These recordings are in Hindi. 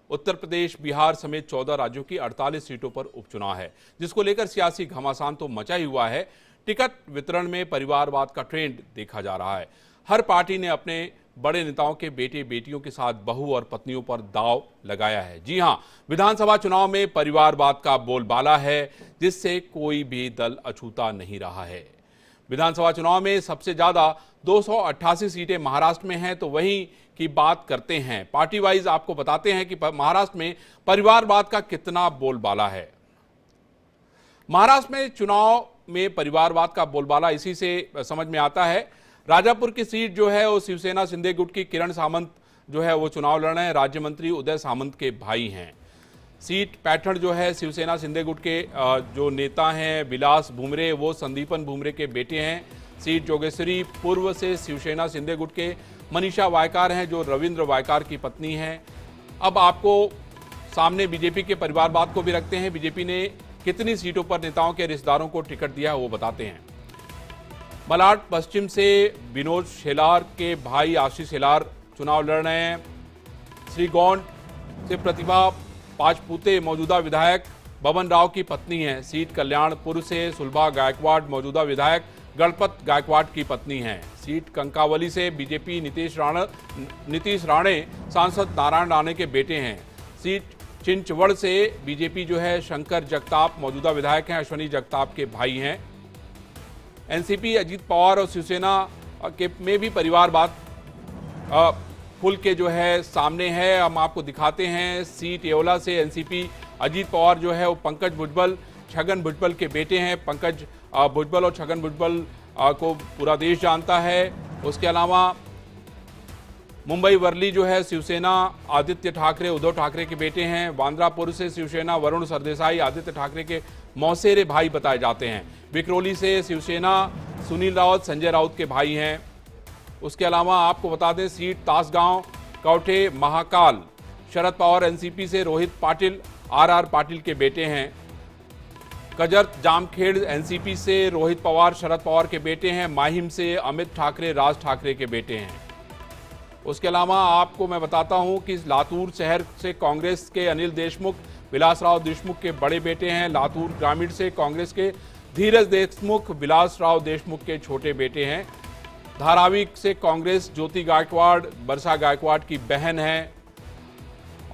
उत्तर प्रदेश, बिहार समेत 14 राज्यों की 48 सीटों पर उपचुनाव है, जिसको लेकर सियासी घमासान तो मचा ही हुआ है। टिकट वितरण में परिवारवाद का ट्रेंड देखा जा रहा है। हर पार्टी ने अपने बड़े नेताओं के बेटे बेटियों के साथ बहू और पत्नियों पर दांव लगाया है। जी हां, विधानसभा चुनाव में परिवारवाद का बोलबाला है, जिससे कोई भी दल अछूता नहीं रहा है। विधानसभा चुनाव में सबसे ज्यादा 288 सीटें महाराष्ट्र में हैं, तो वहीं की बात करते हैं। पार्टी वाइज आपको बताते हैं कि महाराष्ट्र में परिवारवाद का कितना बोलबाला है। महाराष्ट्र में चुनाव में परिवारवाद का बोलबाला इसी से समझ में आता है। राजापुर की सीट जो है वो शिवसेना शिंदे गुट की किरण सामंत जो है वो चुनाव लड़ रहे हैं। राज्य मंत्री उदय सामंत के भाई हैं। सीट पैठण जो है शिवसेना शिंदे गुट के जो नेता हैं विलास भुमरे, वो संदीपन भुमरे के बेटे हैं। सीट जोगेश्वरी पूर्व से शिवसेना शिंदे गुट के मनीषा वायकार हैं, जो रविंद्र वायकार की पत्नी हैं। अब आपको सामने बीजेपी के परिवारवाद को भी रखते हैं। बीजेपी ने कितनी सीटों पर नेताओं के रिश्तेदारों को टिकट दिया है वो बताते हैं। मलाड पश्चिम से विनोद शेलार के भाई आशीष शेलार चुनाव लड़ रहे हैं। श्रीगोंड से प्रतिभा पाचपुते मौजूदा विधायक बबन राव की पत्नी हैं। सीट कल्याणपुर से सुलभा गायकवाड़ मौजूदा विधायक गणपत गायकवाड़ की पत्नी हैं। सीट कंकावली से बीजेपी नीतीश राणे सांसद नारायण राणे के बेटे हैं। सीट चिंचवड़ से बीजेपी जो है शंकर जगताप मौजूदा विधायक हैं, अश्वनी जगताप के भाई हैं। एनसीपी अजीत पवार और शिवसेना के में भी परिवारवाद खुल के जो है सामने है। हम आपको दिखाते हैं। सीट येवला से एनसीपी अजीत पवार जो है वो पंकज भुजबल छगन भुजबल के बेटे हैं। पंकज भुजबल और छगन भुजबल को पूरा देश जानता है। उसके अलावा मुंबई वर्ली जो है शिवसेना आदित्य ठाकरे उद्धव ठाकरे के बेटे हैं। वांद्रापुर से शिवसेना वरुण सरदेसाई आदित्य ठाकरे के मौसेरे भाई बताए जाते हैं। विक्रोली से शिवसेना सुनील राउत संजय राउत के भाई हैं। उसके अलावा आपको बता दें सीट तासगांव कौठे महाकाल शरद पवार एनसीपी से रोहित पाटिल आरआर पाटिल के बेटे हैं। कजर्त जामखेड़ एनसीपी से रोहित पवार शरद पवार के बेटे हैं। माहिम से अमित ठाकरे राज ठाकरे के बेटे हैं। उसके अलावा आपको मैं बताता हूं कि लातूर शहर से कांग्रेस के अनिल देशमुख विलासराव देशमुख के बड़े बेटे हैं। लातूर ग्रामीण से कांग्रेस के धीरज देशमुख विलासराव देशमुख के छोटे बेटे हैं। धारावी से कांग्रेस ज्योति गायकवाड़ बरसा गायकवाड़ की बहन है।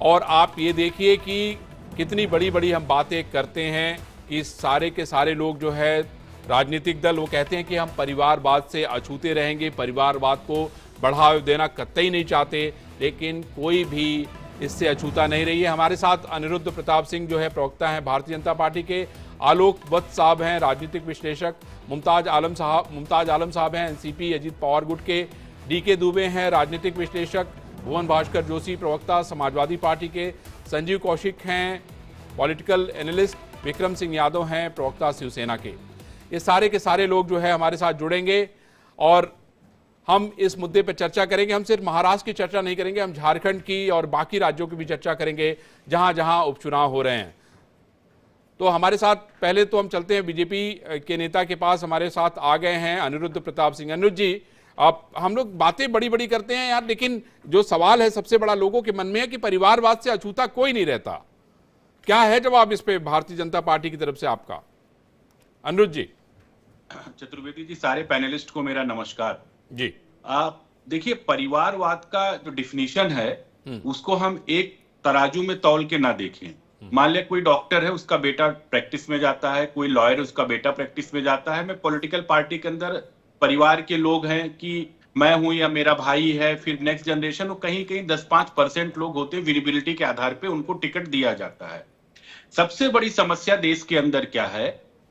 और आप ये देखिए कि कितनी बड़ी बड़ी हम बातें करते हैं कि सारे के सारे लोग जो है राजनीतिक दल वो कहते हैं कि हम परिवारवाद से अछूते रहेंगे, परिवारवाद को बढ़ावा देना कतई नहीं चाहते, लेकिन कोई भी इससे अछूता नहीं रही है। हमारे साथ अनिरुद्ध प्रताप सिंह जो है प्रवक्ता हैं भारतीय जनता पार्टी के, आलोक वत्स साहब हैं राजनीतिक विश्लेषक, मुमताज आलम साहब हैं एनसीपी अजीत पवार गुट के, डीके दुबे हैं राजनीतिक विश्लेषक, भुवन भास्कर जोशी प्रवक्ता समाजवादी पार्टी के, संजीव कौशिक हैं पॉलिटिकल एनालिस्ट, विक्रम सिंह यादव हैं प्रवक्ता शिवसेना के। ये सारे के सारे लोग जो है हमारे साथ जुड़ेंगे और हम इस मुद्दे पर चर्चा करेंगे। हम सिर्फ महाराष्ट्र की चर्चा नहीं करेंगे, हम झारखंड की और बाकी राज्यों की भी चर्चा करेंगे जहां जहां उपचुनाव हो रहे हैं। तो हमारे साथ पहले तो हम चलते हैं बीजेपी के नेता के पास। हमारे साथ आ गए हैं अनिरुद्ध प्रताप सिंह। अनिरुद्ध जी, आप हम लोग बातें बड़ी बड़ी करते हैं यार, लेकिन जो सवाल है सबसे बड़ा लोगों के मन में है कि परिवारवाद से अछूता कोई नहीं रहता। क्या है जवाब इस पे भारतीय जनता पार्टी की तरफ से आपका? अनिरुद्ध जी। चतुर्वेदी जी, सारे पैनलिस्ट को मेरा नमस्कार जी। आप देखिए, परिवारवाद का जो डिफिनीशन है उसको हम एक तराजू में तौल के ना देखें। मान लिया कोई डॉक्टर है, उसका बेटा प्रैक्टिस में जाता है, कोई लॉयर उसका बेटा प्रैक्टिस में जाता है। मैं पॉलिटिकल पार्टी के अंदर परिवार के लोग हैं कि मैं हूं या मेरा भाई है, फिर नेक्स्ट जनरेशन, वो कहीं कहीं 10-5% लोग होते हैं, विजिबिलिटी के आधार पे उनको टिकट दिया जाता है। सबसे बड़ी समस्या देश के अंदर क्या है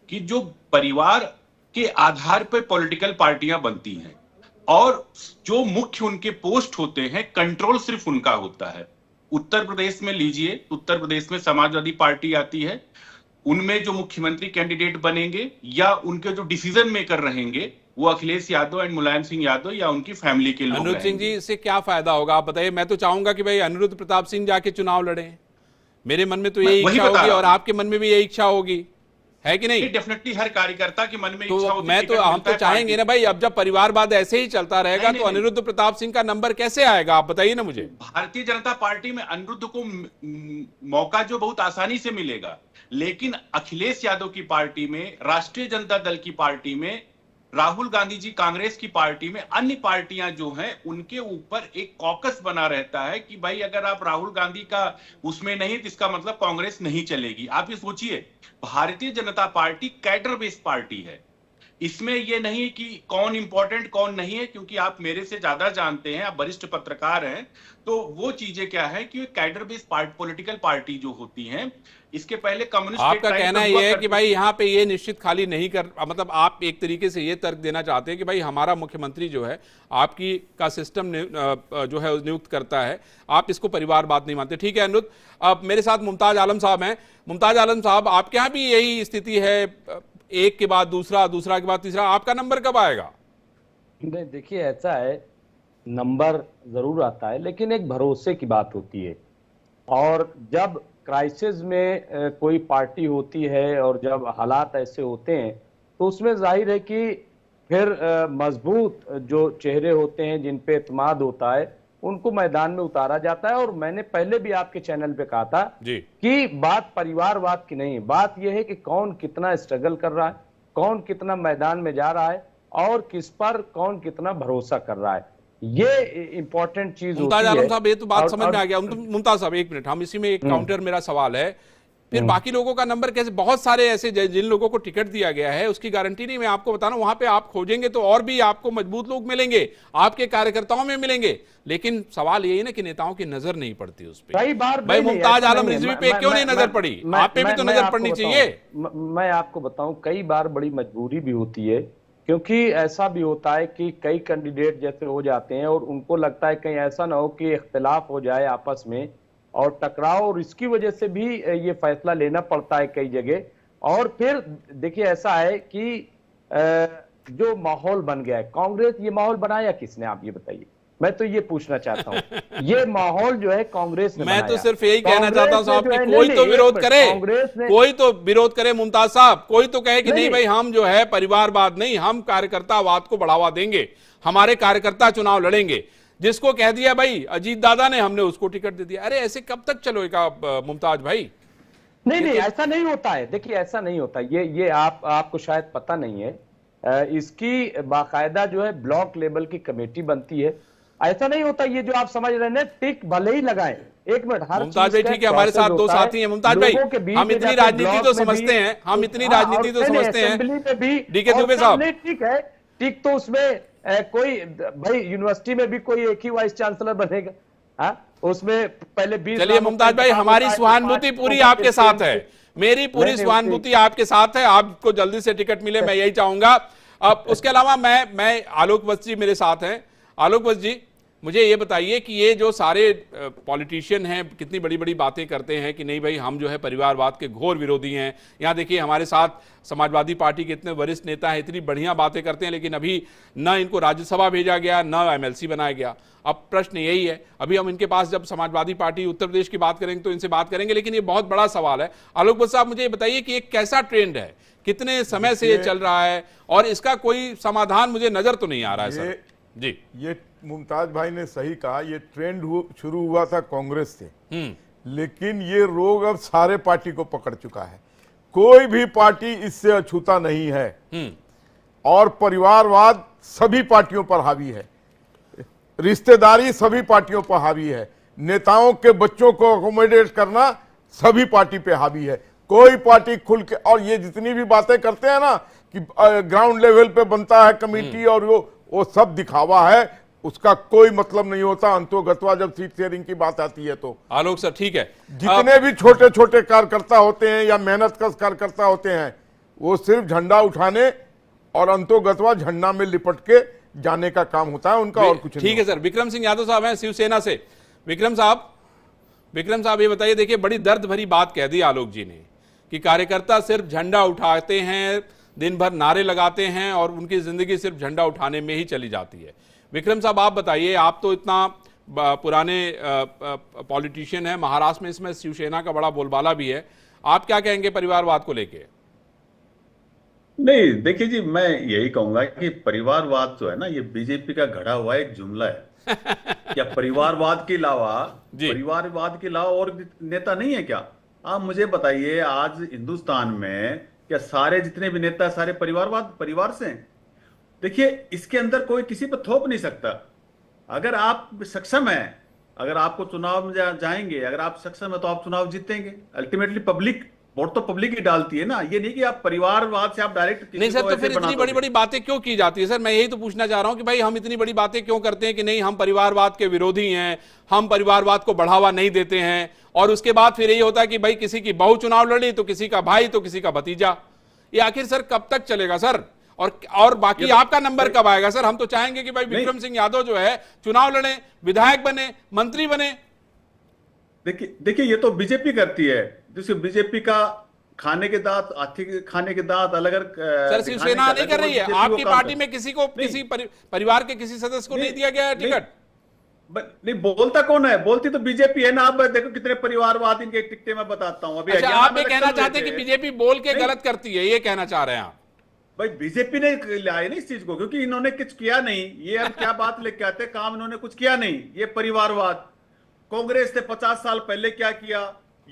कि जो परिवार के आधार पर पॉलिटिकल पार्टियां बनती हैं और जो मुख्य उनके पोस्ट होते हैं, कंट्रोल सिर्फ उनका होता है। उत्तर प्रदेश में लीजिए, उत्तर प्रदेश में समाजवादी पार्टी आती है, उनमें जो मुख्यमंत्री कैंडिडेट बनेंगे या उनके जो डिसीजन मेकर रहेंगे वो अखिलेश यादव एंड मुलायम सिंह यादव या उनकी फैमिली के लोग। अनिरुद्ध सिंह जी, इससे क्या फायदा होगा आप बताइए? मैं तो चाहूंगा कि भाई अनिरुद्ध प्रताप सिंह जाके चुनाव लड़े। मेरे मन में तो यही इच्छा होगी और आपके मन में भी यही इच्छा होगी। है कि नहीं? डेफिनेटली हर कार्यकर्ता के मन में तो इच्छा होती मैं है, तो टिकट हम मिलता तो है चाहेंगे ना भाई, अब जब परिवारवाद ऐसे ही चलता रहेगा तो अनिरुद्ध प्रताप सिंह का नंबर कैसे आएगा, आप बताइए ना मुझे। भारतीय जनता पार्टी में अनिरुद्ध को मौका जो बहुत आसानी से मिलेगा, लेकिन अखिलेश यादव की पार्टी में, राष्ट्रीय जनता दल की पार्टी में, राहुल गांधी जी कांग्रेस की पार्टी में, अन्य पार्टियां जो हैं उनके ऊपर एक कॉकस बना रहता है कि भाई अगर आप राहुल गांधी का उसमें नहीं तो इसका मतलब कांग्रेस नहीं चलेगी। आप ये सोचिए, Bharatiya Janata party cadre based party है, इसमें यह नहीं कि कौन इंपॉर्टेंट कौन नहीं है, क्योंकि आप मेरे से ज्यादा जानते हैं, आप वरिष्ठ पत्रकार हैं, तो वो चीजें क्या है कि कैडर बेस्ड पॉलिटिकल पार्टी जो होती हैं, इसके पहले कम्युनिस्ट आपका कहना यह है कि भाई यहाँ पे ये निश्चित खाली नहीं कर, मतलब आप एक तरीके से ये तर्क देना चाहते हैं कि भाई हमारा मुख्यमंत्री जो है आपकी का सिस्टम जो है नियुक्त करता है, आप इसको परिवारवाद नहीं मानते। ठीक है अनिरुद्ध, अब मेरे साथ मुमताज आलम साहब हैं। मुमताज आलम साहब, आपके यहाँ भी यही स्थिति है, एक के बाद दूसरा, दूसरा के बाद तीसरा, आपका नंबर कब आएगा? नहीं देखिए, ऐसा है, नंबर जरूर आता है लेकिन एक भरोसे की बात होती है, और जब क्राइसिस में कोई पार्टी होती है और जब हालात ऐसे होते हैं तो उसमें जाहिर है कि फिर मजबूत जो चेहरे होते हैं जिन पे एतमाद होता है उनको मैदान में उतारा जाता है। और मैंने पहले भी आपके चैनल पे कहा था कि बात परिवारवाद की नहीं, बात यह है कि कौन कितना स्ट्रगल कर रहा है, कौन कितना मैदान में जा रहा है और किस पर कौन कितना भरोसा कर रहा है, ये इंपॉर्टेंट चीज होती है। मुमताज आलम साहब, ये तो बात समझ में आ गया। मुमताज साहब एक मिनट, हम इसी में एक काउंटर, मेरा सवाल है, फिर बाकी लोगों का नंबर कैसे? बहुत सारे ऐसे जिन लोगों को टिकट दिया गया है उसकी गारंटी नहीं, मैं आपको बता रहा हूं, वहां पे आप खोजेंगे तो और भी आपको मजबूत लोग मिलेंगे, आपके कार्यकर्ताओं में मिलेंगे, लेकिन सवाल यही है ना कि नेताओं की नजर नहीं पड़ती उस पर। कई बार भाई मुमताज आलम रिजवी पे क्यों नहीं नजर पड़ी? आप पे भी तो नजर पड़नी चाहिए। मैं आपको बताऊं, कई बार बड़ी मजबूरी भी होती है, क्योंकि ऐसा भी होता है कि कई कैंडिडेट जैसे हो जाते हैं और उनको लगता है कहीं ऐसा ना हो कि इख्तिलाफ हो जाए आपस में और टकराव, और इसकी वजह से भी ये फैसला लेना पड़ता है कई जगह। और फिर देखिए, ऐसा है कि जो माहौल बन गया है, कांग्रेस ये माहौल बनाया किसने, आप ये बताइए। मैं तो ये पूछना चाहता हूँ, ये माहौल जो है कांग्रेस ने मैं बनाया। तो सिर्फ यही कहना चाहता हूँ साहब कि कोई तो विरोध करे, कोई तो विरोध करे मुमताज साहब, कोई तो कहे कि नहीं भाई हम जो है परिवारवाद नहीं, हम कार्यकर्तावाद को बढ़ावा देंगे, हमारे कार्यकर्ता चुनाव लड़ेंगे। जिसको कह दिया भाई अजीत दादा ने, हमने उसको टिकट दे दिया। अरे ऐसे कब तक चलेगा मुमताज भाई? नहीं, ऐसा नहीं होता है। देखिए, ऐसा नहीं होता, ये आपको शायद पता नहीं है, इसकी बाकायदा जो है ब्लॉक लेवल की कमेटी बनती है। ऐसा नहीं होता ये जो आप समझ रहे हैं, टिक भले ही लगाएं। एक मिनट, हर मुमताज भाई ठीक है, हमारे साथ दो साथी हैं। मुमताज भाई, हम इतनी राजनीति तो समझते हैं, हम इतनी राजनीति तो समझते हैं। डीके दुबे साहब, ठीक है, टिक तो उसमें कोई भाई यूनिवर्सिटी में भी कोई एक ही वाइस चांसलर बनेगा, हाँ उसमें पहले 20। चलिए मुमताज भाई, हमारी सहानुभूति पूरी आपके साथ है, मेरी पूरी सहानुभूति आपके साथ है, आपको जल्दी से टिकट मिले, मैं यही चाहूंगा। अब उसके अलावा मैं आलोक वत्स जी मेरे साथ हैं। आलोक वत्स जी, मुझे ये बताइए कि ये जो सारे पॉलिटिशियन हैं कितनी बड़ी बड़ी बातें करते हैं कि नहीं भाई हम जो है परिवारवाद के घोर विरोधी हैं। यहाँ देखिए हमारे साथ समाजवादी पार्टी के इतने वरिष्ठ नेता हैं, इतनी बढ़िया बातें करते हैं, लेकिन अभी न इनको राज्यसभा भेजा गया, न एमएलसी बनाया गया। अब प्रश्न यही है, अभी हम इनके पास जब समाजवादी पार्टी उत्तर प्रदेश की बात करेंगे तो इनसे बात करेंगे, लेकिन ये बहुत बड़ा सवाल है। आलोक वत्स साहब, मुझे ये बताइए कि एक कैसा ट्रेंड है, कितने समय से ये चल रहा है और इसका कोई समाधान मुझे नजर तो नहीं आ रहा है सर जी। ये मुमताज भाई ने सही कहा, ये ट्रेंड शुरू हुआ था कांग्रेस से, लेकिन ये रोग अब सारे पार्टी को पकड़ चुका है। कोई भी पार्टी इससे अछूता नहीं है और परिवारवाद सभी पार्टियों पर हावी है, रिश्तेदारी सभी पार्टियों पर हावी है, नेताओं के बच्चों को अकोमोडेट करना सभी पार्टी पे हावी है। कोई पार्टी खुल के, और ये जितनी भी बातें करते हैं ना कि ग्राउंड लेवल पे बनता है कमेटी और वो सब दिखावा है, उसका कोई मतलब नहीं होता। अंतोगत्वा जब सीट शेयरिंग की बात आती है तो आलोक सर ठीक है, जितने भी छोटे छोटे कार्यकर्ता होते हैं या मेहनतकश कार्यकर्ता होते हैं, वो सिर्फ झंडा उठाने और अंतोगत्वा झंडा में लिपट के जाने का काम होता है उनका, और कुछ नहीं। ठीक है सर। विक्रम सिंह यादव साहब हैं शिवसेना से। विक्रम साहब ये बताइए, देखिए बड़ी दर्द भरी बात कह दी आलोक जी ने कि कार्यकर्ता सिर्फ झंडा उठाते हैं, दिन भर नारे लगाते हैं और उनकी जिंदगी सिर्फ झंडा उठाने में ही चली जाती है। विक्रम साहब आप बताइए, आप तो इतना पुराने पॉलिटिशियन हैं, महाराष्ट्र में इसमें शिवसेना का बड़ा बोलबाला भी है, आप क्या कहेंगे परिवारवाद को लेके? नहीं, देखिए जी, मैं यही कहूंगा कि परिवारवाद जो है ना, ये बीजेपी का घड़ा हुआ एक जुमला है। क्या परिवारवाद के अलावा, जी। परिवारवाद के अलावा और नेता नहीं है क्या? आप मुझे बताइए, आज हिंदुस्तान में क्या सारे जितने भी नेता सारे परिवार से हैं? देखिए, इसके अंदर कोई किसी पर थोप नहीं सकता। अगर आप सक्षम हैं, अगर आपको चुनाव में जाएंगे, अगर आप सक्षम है तो आप चुनाव जीतेंगे। अल्टीमेटली पब्लिक वोट तो पब्लिक ही डालती है ना। ये नहीं कि आप परिवारवाद से आप डायरेक्ट नहीं सर, तो फिर इतनी बड़ी बड़ी बातें क्यों की जाती है? सर मैं यही तो पूछना चाह रहा हूं कि भाई हम इतनी बड़ी बातें क्यों करते हैं कि नहीं हम परिवारवाद के विरोधी हैं, हम परिवारवाद को बढ़ावा नहीं देते हैं, और उसके बाद फिर यही होता है कि भाई किसी की बहू चुनाव लड़ी तो किसी का भाई तो किसी का भतीजा। ये आखिर सर कब तक चलेगा सर? और बाकी आपका नंबर कब आएगा सर? हम तो चाहेंगे कि भाई विक्रम सिंह यादव जो है चुनाव लड़े, विधायक बने, मंत्री बने। देखिए ये तो बीजेपी करती है। जैसे बीजेपी का खाने के दांत, हाथी के खाने के दांत अलग अलग सर शिवसेना नहीं कर रही है। आपकी पार्टी में किसी को, किसी परिवार के किसी सदस्य को नहीं दिया गया है टिकट? नहीं, बोलता कौन है? बोलती तो बीजेपी है ना। आप देखो कितने परिवारवाद इनके टिकटे में बताता हूं। अभी अच्छा, आप ये कहना चाहते हैं कि बीजेपी बोल के गलत करती है, ये कहना चाह रहे हैं आप? भाई बीजेपी ने लाया नहीं इस चीज को, क्योंकि इन्होंने कुछ किया नहीं। ये अब क्या बात लेके आते, काम इन्होंने कुछ किया नहीं। ये परिवारवाद कांग्रेस ने 50 साल पहले क्या किया,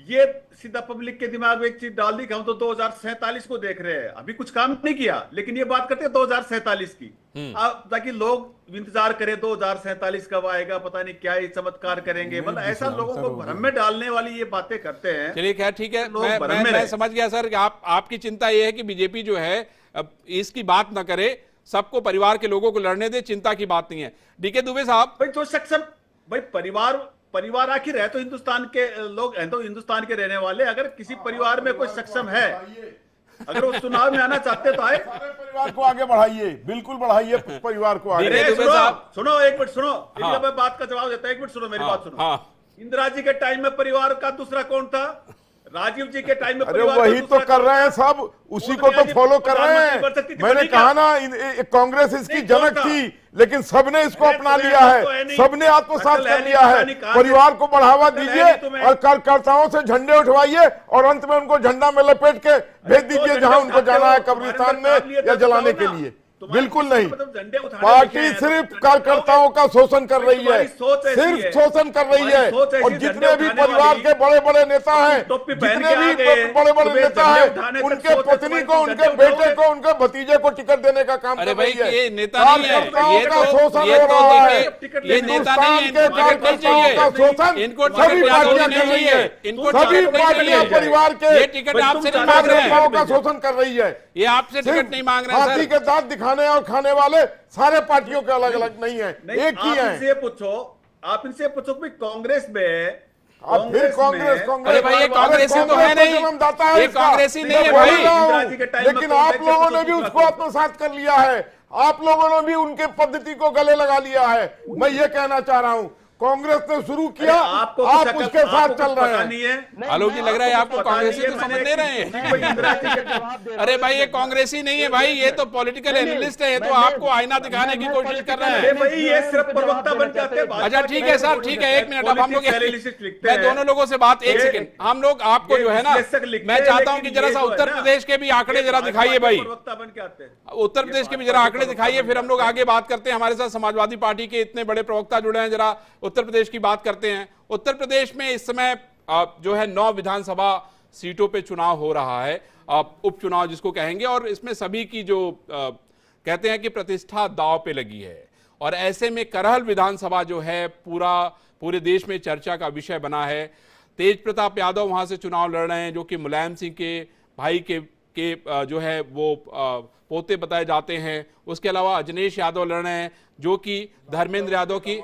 ये सीधा पब्लिक के दिमाग में एक चीज डाल दी कि हम तो 2047 को देख रहे हैं। अभी कुछ काम नहीं किया, लेकिन ये बात करते हैं 2047 की। अब ताकि लोग इंतजार करें 2047 कब आएगा, पता नहीं क्या ये चमत्कार करेंगे। मतलब ऐसा लोगों को भ्रम में डालने वाली ये बातें करते हैं। चलिए खैर ठीक है, मैं समझ गया सर कि आपकी चिंता ये है कि बीजेपी जो है अब इसकी बात ना करे, सबको परिवार के लोगों को लड़ने दे, चिंता की बात नहीं है। डीके दुबे साहब, भाई जो सक्षम, भाई परिवार आखिर है तो हिंदुस्तान के लोग हैं, तो हिंदुस्तान के रहने वाले। अगर किसी परिवार में कोई सक्षम है, अगर वो चुनाव में आना चाहते तो आए। सारे परिवार को आगे बढ़ाइए, बिल्कुल बढ़ाइए परिवार को आगे। सुनो एक मिनट सुनो, मैं बात का जवाब देता हूं। एक मिनट सुनो, मेरी बात सुनो। इंदिरा जी के टाइम में परिवार का दूसरा कौन था? राजीव जी के टाइम में। अरे वही तो कर रहे हैं सब, उसी को तो फॉलो कर रहे हैं। मैंने कहा ना, कांग्रेस इसकी जनक थी, लेकिन सबने इसको अपना लिया है, सबने आत्मसात कर लिया है। परिवार को बढ़ावा दीजिए और कार्यकर्ताओं से झंडे उठवाइए और अंत में उनको झंडा में लपेट के भेज दीजिए जहां उनको जाना है, कब्रिस्तान में या जलाने के लिए। बिल्कुल नहीं, पार्टी सिर्फ कार्यकर्ताओं का शोषण कर रही है, सिर्फ शोषण कर रही है। और जितने भी परिवार के बड़े बड़े नेता हैं, जितने भी बड़े बड़े नेता हैं, उनके पत्नी को, उनके बेटे को, उनके भतीजे को टिकट देने का काम कर रही है। ये नेता नहीं है, कार्यकर्ताओं का शोषण हो रहा है। ये नेता नहीं है, हिंदुस्तान के कार्यकर्ताओं का शोषण इनको सभी पार्टियां कर रही है, सभी पार्टियां परिवार के टिकट आपसे नहीं मांग रहे कार्यकर्ताओं का हैं, शोषण कर रही है। ये आपसे टिकट नहीं मांग रहे हैं हाथी सर। के दांत दिखाने और खाने वाले सारे पार्टियों के अलग अलग नहीं है, एक ही है। आप इनसे पूछो कि कांग्रेस में, अब फिर कांग्रेस अरे भाई ये कांग्रेसी तो है नहीं, ये कांग्रेसी नहीं है भाई। लेकिन आप लोगों ने भी उसको आत्मसात कर लिया है, आप लोगों ने भी उनके पद्धति को गले लगा लिया है। मैं ये कहना चाह रहा हूं, कांग्रेस ने शुरू किया, आप उसके साथ चल रहे हैं। आलोक जी, लग रहा है आपको कांग्रेसी तो समझ नहीं रहे हैं। अरे भाई ये कांग्रेसी नहीं है भाई, ये तो पॉलिटिकल एनालिस्ट है, ये तो आपको आईना दिखाने की कोशिश कर रहे हैं। ये सिर्फ प्रवक्ता बन जाते हैं। अच्छा ठीक है सर, ठीक है, एक मिनट। अब हम लोग, मैं दोनों लोगों से बात, एक सेकंड, हम लोग आपको जो है ना, मैं चाहता हूं कि जरा सा उत्तर प्रदेश के भी आंकड़े जरा दिखाइए भाई, उत्तर प्रदेश के भी जरा आंकड़े दिखाइए, फिर हम लोग आगे बात करते हैं। हमारे साथ समाजवादी पार्टी के इतने बड़े प्रवक्ता जुड़े हैं, जरा उत्तर प्रदेश की बात करते हैं। उत्तर प्रदेश में इस समय जो है 9 विधानसभा सीटों पे चुनाव हो रहा है, उपचुनाव जिसको कहेंगे, और इसमें सभी की जो कहते हैं कि प्रतिष्ठा दांव पे लगी है। और ऐसे में करहल विधानसभा जो है पूरे देश में चर्चा का विषय बना है। तेज प्रताप यादव वहां से चुनाव लड़ रहे हैं, जो कि मुलायम सिंह के भाई के जो है वो पोते बताए जाते हैं। उसके अलावा अजनेश यादव लड़ रहे हैं, जो कि धर्मेंद्र यादव की,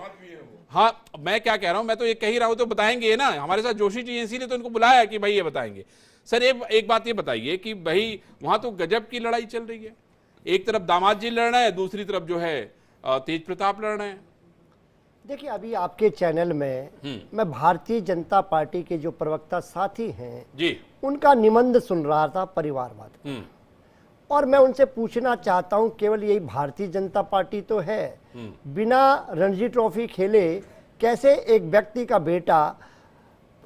हाँ मैं क्या कह रहा हूं, मैं तो ये कह ही रहा हूं, तो बताएंगे ना हमारे साथ जोशी जी, इसीलिए तो इनको बुलाया कि भाई ये बताएंगे। सर एक बात ये बताइए कि भाई वहां तो गजब की लड़ाई चल रही है, एक तरफ दामाद जी लड़ रहे हैं, दूसरी तरफ जो है तेज प्रताप लड़ रहे हैं। देखिए अभी आपके चैनल में मैं भारतीय जनता पार्टी के जो प्रवक्ता साथी हैं जी, उनका निबंध सुन रहा था परिवारवाद, और मैं उनसे पूछना चाहता हूं, केवल यही भारतीय जनता पार्टी तो है, बिना रणजी ट्रॉफी खेले कैसे एक व्यक्ति का बेटा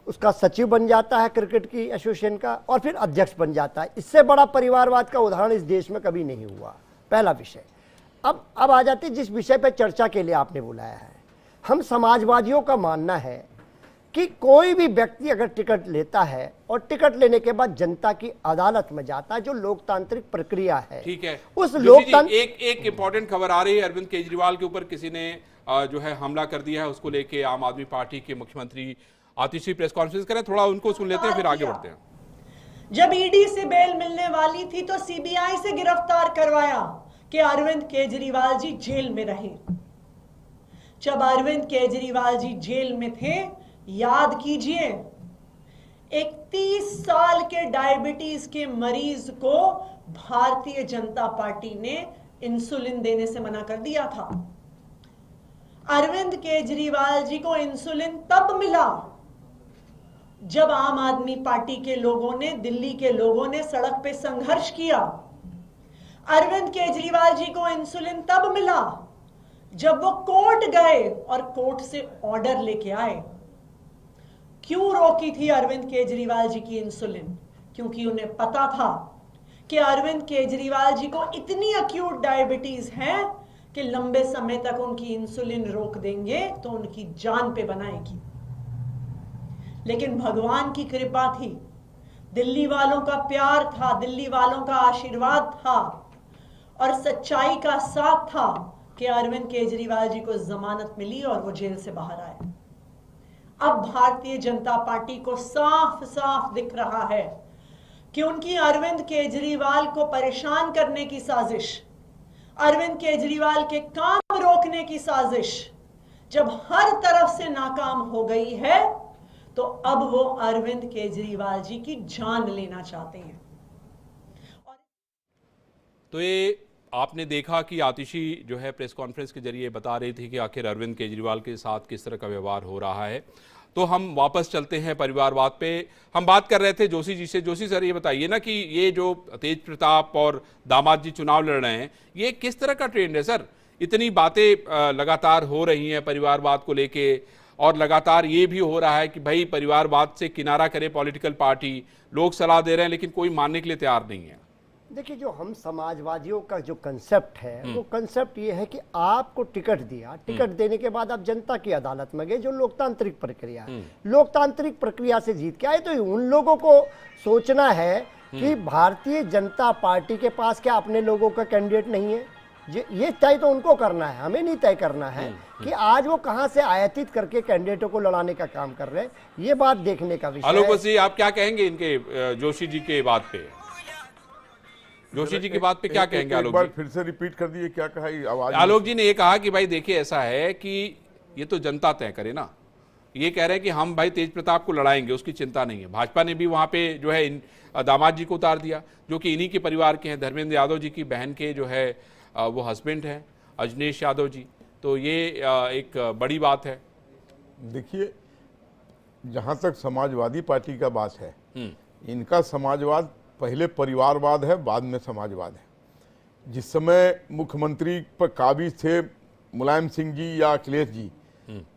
उसका सचिव बन जाता है क्रिकेट की एसोसिएशन का, और फिर अध्यक्ष बन जाता है। इससे बड़ा परिवारवाद का उदाहरण इस देश में कभी नहीं हुआ। पहला विषय। अब आ जाते जिस विषय पर चर्चा के लिए आपने बुलाया है। हम समाजवादियों का मानना है कि कोई भी व्यक्ति अगर टिकट लेता है और टिकट लेने के बाद जनता की अदालत में जाता है, जो लोकतांत्रिक प्रक्रिया है, ठीक है, उस एक इंपॉर्टेंट खबर आ रही है, अरविंद केजरीवाल के ऊपर किसी ने जो है हमला कर दिया है। उसको लेके आम आदमी पार्टी के मुख्यमंत्री आतिशी प्रेस कॉन्फ्रेंस करें, थोड़ा उनको सुन लेते हैं फिर आगे बढ़ते हैं। जब ईडी से बेल मिलने वाली थी तो सीबीआई से गिरफ्तार करवाया कि अरविंद केजरीवाल जी जेल में रहे। जब अरविंद केजरीवाल जी जेल में थे, याद कीजिए, एक 30 साल के डायबिटीज के मरीज को भारतीय जनता पार्टी ने इंसुलिन देने से मना कर दिया था। अरविंद केजरीवाल जी को इंसुलिन तब मिला जब आम आदमी पार्टी के लोगों ने, दिल्ली के लोगों ने सड़क पे संघर्ष किया। अरविंद केजरीवाल जी को इंसुलिन तब मिला जब वो कोर्ट गए और कोर्ट से ऑर्डर लेके आए। क्यों रोकी थी अरविंद केजरीवाल जी की इंसुलिन? क्योंकि उन्हें पता था कि अरविंद केजरीवाल जी को इतनी अक्यूट डायबिटीज है कि लंबे समय तक उनकी इंसुलिन रोक देंगे तो उनकी जान पे बनाएगी। लेकिन भगवान की कृपा थी, दिल्ली वालों का प्यार था, दिल्ली वालों का आशीर्वाद था और सच्चाई का साथ था कि अरविंद केजरीवाल जी को जमानत मिली और वो जेल से बाहर आए। अब भारतीय जनता पार्टी को साफ साफ दिख रहा है कि उनकी अरविंद केजरीवाल को परेशान करने की साजिश, अरविंद केजरीवाल के काम रोकने की साजिश जब हर तरफ से नाकाम हो गई है, तो अब वो अरविंद केजरीवाल जी की जान लेना चाहते हैं। तो ये आपने देखा कि आतिशी जो है प्रेस कॉन्फ्रेंस के जरिए बता रही थी कि आखिर अरविंद केजरीवाल के साथ किस तरह का व्यवहार हो रहा है। तो हम वापस चलते हैं परिवारवाद पे। हम बात कर रहे थे जोशी जी से। जोशी सर, ये बताइए ना कि ये जो तेज प्रताप और दामाद जी चुनाव लड़ रहे हैं, ये किस तरह का ट्रेंड है सर? इतनी बातें लगातार हो रही हैं परिवारवाद को लेके, और लगातार ये भी हो रहा है कि भाई परिवारवाद से किनारा करे पॉलिटिकल पार्टी। लोग सलाह दे रहे हैं लेकिन कोई मानने के लिए तैयार नहीं है। देखिए, जो हम समाजवादियों का जो कंसेप्ट है, वो कंसेप्ट ये है कि आपको टिकट दिया, टिकट देने के बाद आप जनता की अदालत में गए, जो लोकतांत्रिक प्रक्रिया है। लोकतांत्रिक प्रक्रिया से जीत के आए, तो उन लोगों को सोचना है कि भारतीय जनता पार्टी के पास क्या अपने लोगों का कैंडिडेट नहीं है। ये तय तो उनको करना है, हमें नहीं तय करना है कि आज वो कहां से आयातित करके कैंडिडेटों को लड़ाने का काम कर रहे हैं। ये बात देखने का विषय है। आलोक जी, आप क्या कहेंगे इनके जोशी जी के बात पे? जोशी जी की बात पे क्या कहेंगे आलोक जी? फिर से रिपीट कर दिए, क्या कहा आवाज? आलोक जी ने ये कहा कि भाई देखिए, ऐसा है कि ये तो जनता तय करे ना। ये कह रहे हैं कि हम भाई तेज प्रताप को लड़ाएंगे, उसकी चिंता नहीं है। भाजपा ने भी वहां पे जो है दामाद जी को उतार दिया, जो कि इन्हीं के परिवार के हैं, धर्मेंद्र यादव जी की बहन के जो है वो हस्बैंड हैं, अजनेश यादव जी। तो ये एक बड़ी बात है। देखिए, जहां तक समाजवादी पार्टी का बात है, इनका समाजवाद पहले परिवारवाद है, बाद में समाजवाद है। जिस समय मुख्यमंत्री पर काबिज थे मुलायम सिंह जी या अखिलेश जी,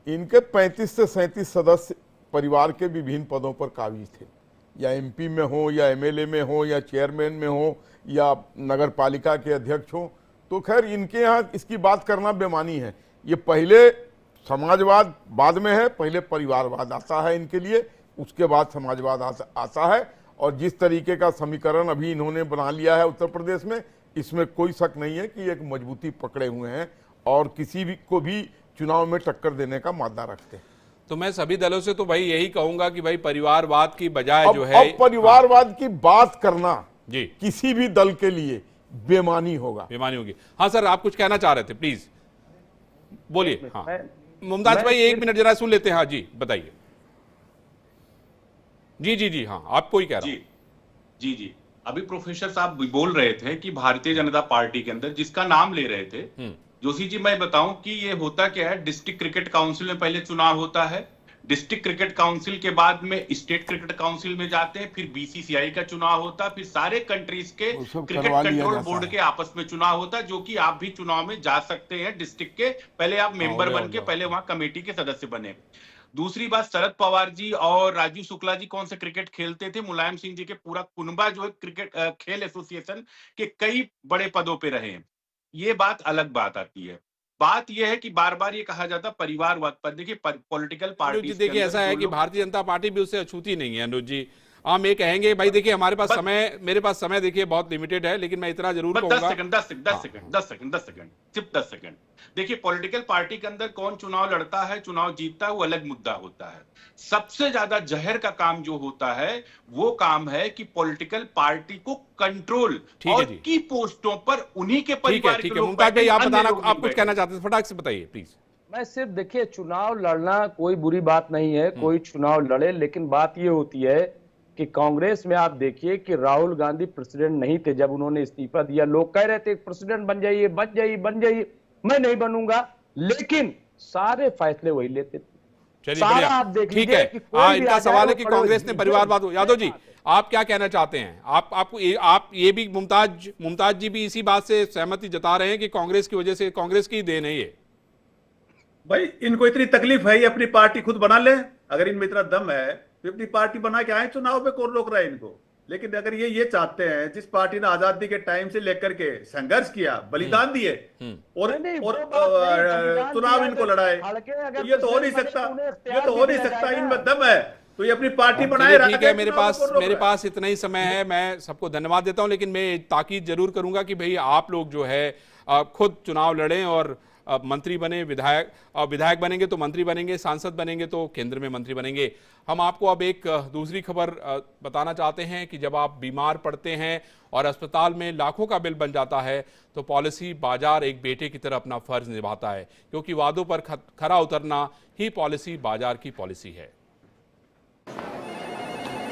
इनके 35 से 37 सदस्य परिवार के विभिन्न पदों पर काबिज थे, या एमपी में हो, या एमएलए में हो, या चेयरमैन में हो, या नगर पालिका के अध्यक्ष हो। तो खैर, इनके यहाँ इसकी बात करना बेमानी है। ये पहले समाजवाद बाद में है, पहले परिवारवाद आता है इनके लिए, उसके बाद समाजवाद आता है। और जिस तरीके का समीकरण अभी इन्होंने बना लिया है उत्तर प्रदेश में, इसमें कोई शक नहीं है कि एक मजबूती पकड़े हुए हैं और किसी भी को भी चुनाव में टक्कर देने का मादा रखते हैं। तो मैं सभी दलों से तो भाई यही कहूंगा कि भाई परिवारवाद की बजाय जो है, अब परिवारवाद की बात करना जी किसी भी दल के लिए बेमानी होगा, बेमानी होगी। हाँ सर, आप कुछ कहना चाह रहे थे, प्लीज बोलिए। हाँ मुमताज भाई, एक मिनट जरा सुन लेते हैं। हाँ जी, बताइए। जी, हाँ, आपको ही कह रहा हूं। जी, अभी प्रोफेसर साहब बोल रहे थे कि भारतीय जनता पार्टी के अंदर जिसका नाम ले रहे थे, जोशी जी, मैं बताऊं कि ये होता क्या है। डिस्ट्रिक्ट क्रिकेट काउंसिल में पहले चुनाव होता है, डिस्ट्रिक्ट क्रिकेट काउंसिल के बाद में स्टेट क्रिकेट काउंसिल में जाते हैं, फिर बीसीसीआई का चुनाव होता है, फिर सारे कंट्रीज के क्रिकेट कंट्रोल बोर्ड के आपस में चुनाव होता है, जो कि आप भी चुनाव में जा सकते हैं डिस्ट्रिक्ट के। पहले आप मेंबर बन के पहले वहां कमेटी के सदस्य बने। दूसरी बात, शरद पवार जी और राजीव शुक्ला जी कौन से क्रिकेट खेलते थे, मुलायम सिंह जी के पूरा कुनबा जो है क्रिकेट खेल एसोसिएशन के कई बड़े पदों पे रहे हैं। ये बात अलग बात आती है। बात यह है कि बार बार ये कहा जाता परिवारवाद पर। देखिए पॉलिटिकल पार्टी, देखिए ऐसा है कि भारतीय जनता पार्टी भी उससे अछूती नहीं है। अनुज जी, हम ये कहेंगे भाई, देखिए हमारे पास समय, मेरे पास समय देखिए बहुत लिमिटेड है, लेकिन मैं इतना जरूर कहूंगा। 10 सेकंड, सिर्फ 10 सेकंड। देखिए पॉलिटिकल पार्टी के अंदर कौन चुनाव लड़ता है, चुनाव जीतता है, वो अलग मुद्दा होता है। सबसे ज्यादा जहर का काम जो होता है वो काम है कि पॉलिटिकल पार्टी को कंट्रोल और की पोस्टों पर उन्हीं के परिवार के लोग। मुमताज भाई, आप बताना, आप कुछ कहना चाहते हैं, फटाक से बताइए प्लीज। मैं सिर्फ, देखिए चुनाव लड़ना कोई बुरी बात नहीं है, कोई चुनाव लड़े, लेकिन बात ये होती है कि कांग्रेस में आप देखिए कि राहुल गांधी प्रेसिडेंट नहीं थे जब उन्होंने इस्तीफा दिया। लोग कह रहे थे प्रेसिडेंट बन जाइए, बन जाइए, बन जाइए। मैं नहीं बनूंगा, लेकिन सारे फैसले वही लेते थे। चलिए आप देख लीजिए, ठीक है। इनका सवाल है कि कांग्रेस ने परिवारवाद। यादव जी, आप क्या कहना चाहते हैं? आप ये भी मुमताज जी भी इसी बात से सहमति जता रहे हैं कि कांग्रेस की वजह से, कांग्रेस की देन है ये? भाई इनको इतनी तकलीफ है, ये अपनी पार्टी खुद बना ले। अगर इनमें इतना दम है तो अपनी पार्टी बना के आए, चुनाव में कौन रोक रहा है इनको? लेकिन अगर ये चाहते हैं, जिस पार्टी ने आजादी के टाइम से लेकर के संघर्ष किया, बलिदान दिए और चुनाव इनको लड़ाए, तो ये तो हो नहीं सकता, ये तो हो नहीं सकता। इनमें दम है तो ये अपनी पार्टी बनाए। ठीक है, मेरे पास इतना ही समय है। मैं सबको धन्यवाद देता हूं, लेकिन मैं ताकीद जरूर करूंगा कि भाई आप लोग जो है खुद चुनाव लड़ें और मंत्री बने, विधायक बनेंगे तो मंत्री बनेंगे, सांसद बनेंगे तो केंद्र में मंत्री बनेंगे। हम आपको अब एक दूसरी खबर बताना चाहते हैं कि जब आप बीमार पड़ते हैं और अस्पताल में लाखों का बिल बन जाता है तो पॉलिसी बाजार एक बेटे की तरह अपना फर्ज निभाता है, क्योंकि वादों पर खरा उतरना ही पॉलिसी बाजार की पॉलिसी है।